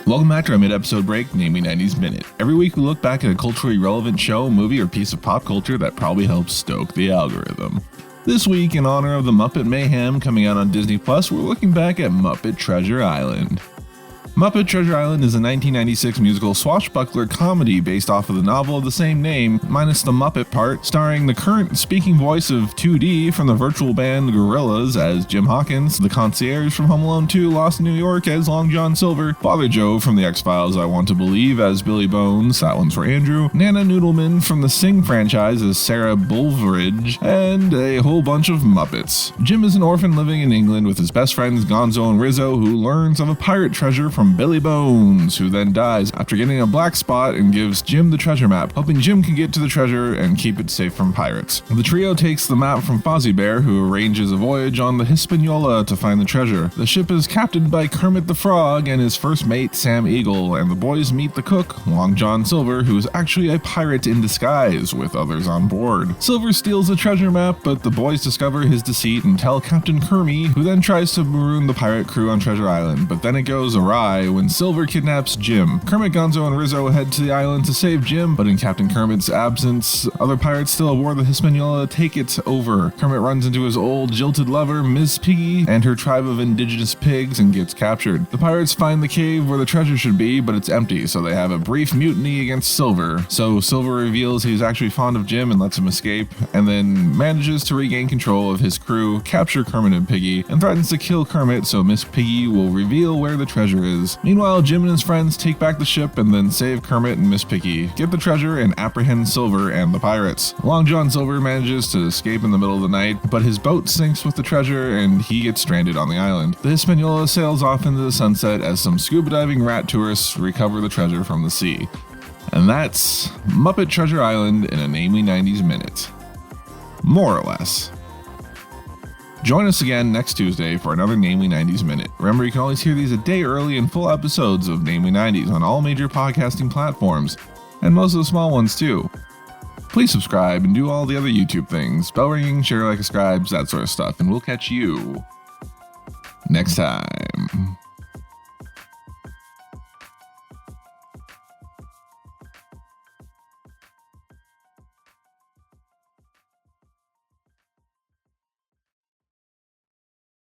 Welcome back to our mid-episode break, namely 90s Minute. Every week we look back at a culturally relevant show, movie, or piece of pop culture that probably helps stoke the algorithm. This week, in honor of the Muppet Mayhem coming out on Disney+, we're looking back at Muppet Treasure Island. Muppet Treasure Island is a 1996 musical swashbuckler comedy based off of the novel of the same name, minus the Muppet part, starring the current speaking voice of 2D from the virtual band Gorillaz as Jim Hawkins, the concierge from Home Alone 2 Lost in New York as Long John Silver, Father Joe from the X-Files I Want to Believe as Billy Bones, that one's for Andrew, Nana Noodleman from the Sing franchise as Sarah Bulveridge, and a whole bunch of Muppets. Jim is an orphan living in England with his best friends Gonzo and Rizzo, who learns of a pirate treasure from Billy Bones, who then dies after getting a black spot and gives Jim the treasure map, hoping Jim can get to the treasure and keep it safe from pirates. The trio takes the map from Fozzie Bear, who arranges a voyage on the Hispaniola to find the treasure. The ship is captained by Kermit the Frog and his first mate Sam Eagle, and the boys meet the cook, Long John Silver, who is actually a pirate in disguise with others on board. Silver steals the treasure map, but the boys discover his deceit and tell Captain Kermit, who then tries to maroon the pirate crew on Treasure Island, but then it goes awry when Silver kidnaps Jim. Kermit, Gonzo, and Rizzo head to the island to save Jim, but in Captain Kermit's absence, other pirates still aboard the Hispaniola take it over. Kermit runs into his old jilted lover, Miss Piggy, and her tribe of indigenous pigs and gets captured. The pirates find the cave where the treasure should be, but it's empty, so they have a brief mutiny against Silver. So Silver reveals he's actually fond of Jim and lets him escape, and then manages to regain control of his crew, capture Kermit and Piggy, and threatens to kill Kermit so Miss Piggy will reveal where the treasure is. Meanwhile, Jim and his friends take back the ship and then save Kermit and Miss Piggy, get the treasure, and apprehend Silver and the pirates. Long John Silver manages to escape in the middle of the night, but his boat sinks with the treasure and he gets stranded on the island. The Hispaniola sails off into the sunset as some scuba diving rat tourists recover the treasure from the sea. And that's Muppet Treasure Island in a Namely 90s Minute. More or less. Join us again next Tuesday for another Namely 90s Minute. Remember, you can always hear these a day early in full episodes of Namely 90s on all major podcasting platforms, and most of the small ones too. Please subscribe and do all the other YouTube things, bell ringing, share, like, subscribes, that sort of stuff, and we'll catch you next time.